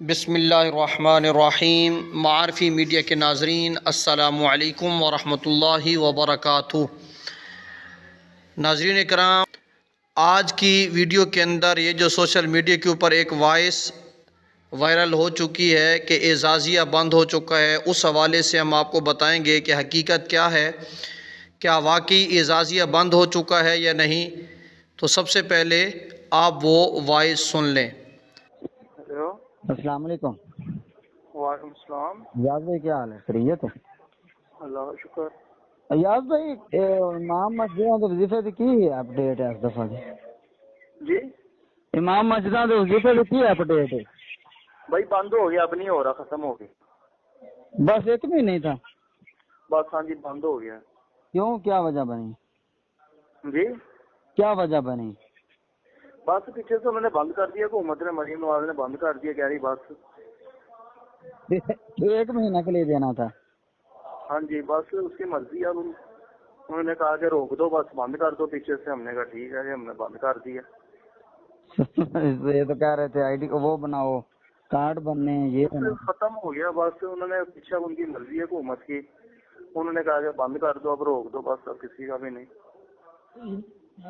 بسم اللہ الرحمن الرحیم۔ معارفی میڈیا کے ناظرین السلام علیکم ورحمۃ اللہ وبرکاتہ۔ ناظرین کرام، آج کی ویڈیو کے اندر یہ جو سوشل میڈیا کے اوپر ایک وائس وائرل ہو چکی ہے کہ اعزازیہ بند ہو چکا ہے، اس حوالے سے ہم آپ کو بتائیں گے کہ حقیقت کیا ہے، کیا واقعی اعزازیہ بند ہو چکا ہے یا نہیں۔ تو سب سے پہلے آپ وہ وائس سن لیں۔ ہیلو، السلام علیکم۔ وعلیکم السلام۔ ایاز بھائی کیا حال ہے؟ خیریت ہے؟ اللہ کا شکر۔ ایاز بھائی امام مسجداں دے وظیفے دی کی اپڈیٹ ہے اس دفعہ دی؟ جی امام مسجداں دے وظیفے دی کی اپڈیٹ ہے؟ بھائی بند ہو گیا، اب نہیں ہو رہا، ختم ہو گیا۔ بس ایک بھی نہیں تھا؟ بس ہاں جی، بند ہو گیا۔ کیوں، کیا وجہ بنی؟ جی کیا وجہ بنی؟ بس پیچھے سے انہوں نے بند کر دیا، حکومت نے، مریم نواز نے بند کر دیا، کہہ رہی بس۔ ایک مہینہ کے لیے دینا تھا؟ ہاں جی، بس اس کی مرضی ہے، اب انہوں نے کہا کہ روک دو، بس بند کر دو پیچھے سے۔ ہم نے کہا ٹھیک ہے جی، ہم نے بند کر دیا۔ یہ تو کہہ رہے تھے آئی ڈی کو وہ بناؤ، کارڈ بننے، یہ بناؤ۔ ختم ہو گیا بس، انہوں نے پیچھے، ان کی مرضی ہے حکومت کی، انہوں نے کہا کہ بند کر دو، اب روک دو، بس اب کسی کا بھی نہیں۔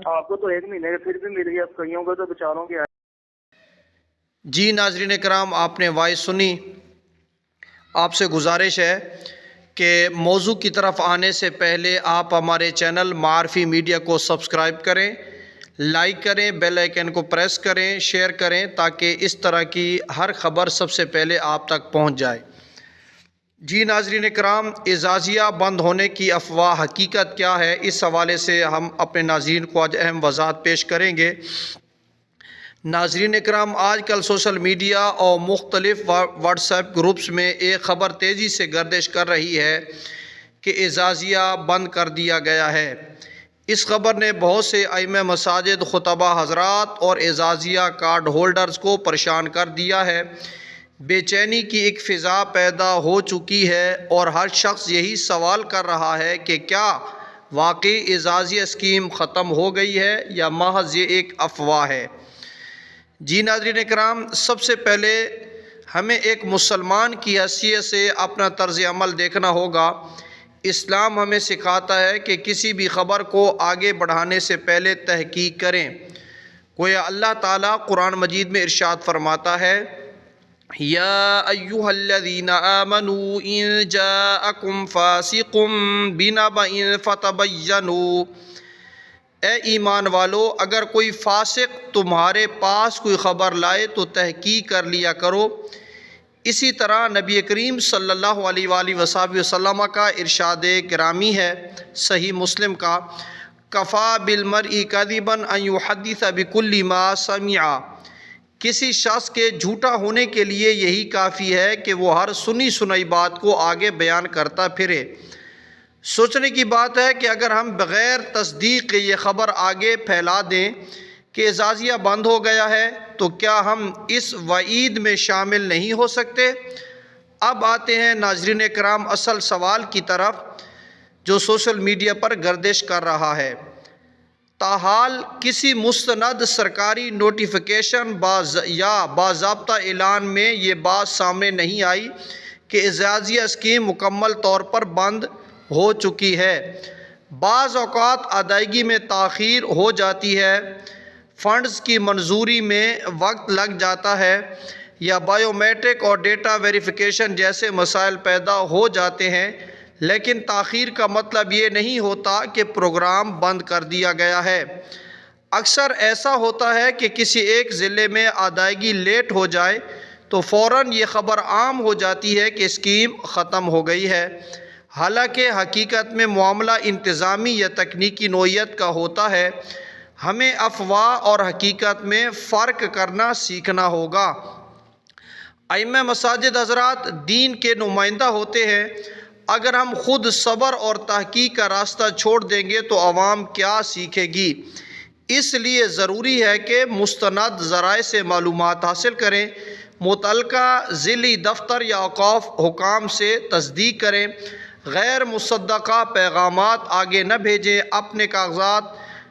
آپ کو تو ایک مہینے کے پھر بھی مل گیا، کئیوں کو تو بیچاروں کے۔ جی ناظرین کرام، آپ نے وائس سنی۔ آپ سے گزارش ہے کہ موضوع کی طرف آنے سے پہلے آپ ہمارے چینل معارفی میڈیا کو سبسکرائب کریں، لائک کریں، بیل آئیکن کو پریس کریں، شیئر کریں، تاکہ اس طرح کی ہر خبر سب سے پہلے آپ تک پہنچ جائے۔ جی ناظرین کرام، اعزازیہ بند ہونے کی افواہ حقیقت کیا ہے، اس حوالے سے ہم اپنے ناظرین کو آج اہم وضاحت پیش کریں گے۔ ناظرین کرام، آج کل سوشل میڈیا اور مختلف واٹس ایپ گروپس میں ایک خبر تیزی سے گردش کر رہی ہے کہ اعزازیہ بند کر دیا گیا ہے۔ اس خبر نے بہت سے ائمہ مساجد، خطبہ حضرات اور اعزازیہ کارڈ ہولڈرز کو پریشان کر دیا ہے۔ بے چینی کی ایک فضا پیدا ہو چکی ہے اور ہر شخص یہی سوال کر رہا ہے کہ کیا واقعی اعزازیہ اسکیم ختم ہو گئی ہے یا محض یہ ایک افواہ ہے۔ جی ناظرین کرام، سب سے پہلے ہمیں ایک مسلمان کی حیثیت سے اپنا طرز عمل دیکھنا ہوگا۔ اسلام ہمیں سکھاتا ہے کہ کسی بھی خبر کو آگے بڑھانے سے پہلے تحقیق کریں۔ گویا اللہ تعالیٰ قرآن مجید میں ارشاد فرماتا ہے، یا ایھا الذین آمنوا ان جاءکم فاسق بنبأ فتبینوا، اے ایمان والو، اگر کوئی فاسق تمہارے پاس کوئی خبر لائے تو تحقیق کر لیا کرو۔ اسی طرح نبی کریم صلی اللہ علیہ وآلہ وسلم کا ارشاد گرامی ہے صحیح مسلم کا، کفا بالمرء کذبا ان یحدث بکل ما سمع، کسی شخص کے جھوٹا ہونے کے لیے یہی کافی ہے کہ وہ ہر سنی سنائی بات کو آگے بیان کرتا پھرے۔ سوچنے کی بات ہے کہ اگر ہم بغیر تصدیق کے یہ خبر آگے پھیلا دیں کہ اعزازیہ بند ہو گیا ہے، تو کیا ہم اس وعید میں شامل نہیں ہو سکتے؟ اب آتے ہیں ناظرین کرام اصل سوال کی طرف جو سوشل میڈیا پر گردش کر رہا ہے۔ تاحال کسی مستند سرکاری نوٹیفیکیشن یا باضابطہ اعلان میں یہ بات سامنے نہیں آئی کہ اعزازیہ اسکیم مکمل طور پر بند ہو چکی ہے۔ بعض اوقات ادائیگی میں تاخیر ہو جاتی ہے، فنڈز کی منظوری میں وقت لگ جاتا ہے، یا بائیو میٹرک اور ڈیٹا ویریفیکیشن جیسے مسائل پیدا ہو جاتے ہیں، لیکن تاخیر کا مطلب یہ نہیں ہوتا کہ پروگرام بند کر دیا گیا ہے۔ اکثر ایسا ہوتا ہے کہ کسی ایک ضلع میں ادائیگی لیٹ ہو جائے تو فوراً یہ خبر عام ہو جاتی ہے کہ اسکیم ختم ہو گئی ہے، حالانکہ حقیقت میں معاملہ انتظامی یا تکنیکی نوعیت کا ہوتا ہے۔ ہمیں افواہ اور حقیقت میں فرق کرنا سیکھنا ہوگا۔ ائمہ مساجد حضرات دین کے نمائندہ ہوتے ہیں، اگر ہم خود صبر اور تحقیق کا راستہ چھوڑ دیں گے تو عوام کیا سیکھے گی؟ اس لیے ضروری ہے کہ مستند ذرائع سے معلومات حاصل کریں، متعلقہ ضلعی دفتر یا اوقاف حکام سے تصدیق کریں، غیر مصدقہ پیغامات آگے نہ بھیجیں، اپنے کاغذات،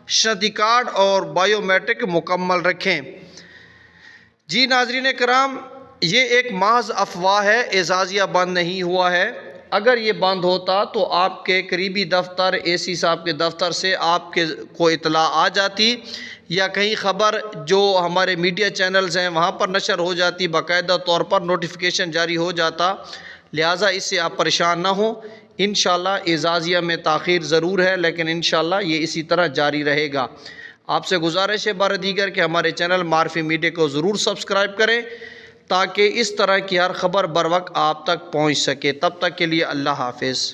شناختی کارڈ اور بائیو میٹرک مکمل رکھیں۔ جی ناظرین کرام، یہ ایک محض افواہ ہے، اعزازیہ بند نہیں ہوا ہے۔ اگر یہ بند ہوتا تو آپ کے قریبی دفتر اے سی صاحب کے دفتر سے آپ کے کو اطلاع آ جاتی، یا کہیں خبر جو ہمارے میڈیا چینلز ہیں وہاں پر نشر ہو جاتی، باقاعدہ طور پر نوٹیفیکیشن جاری ہو جاتا۔ لہٰذا اس سے آپ پریشان نہ ہوں۔ انشاءاللہ اعزازیہ میں تاخیر ضرور ہے، لیکن انشاءاللہ یہ اسی طرح جاری رہے گا۔ آپ سے گزارش ہے بار دیگر کہ ہمارے چینل معرفی میڈیا کو ضرور سبسکرائب کریں تاکہ اس طرح کی ہر خبر بر وقت آپ تک پہنچ سکے۔ تب تک کے لیے اللہ حافظ۔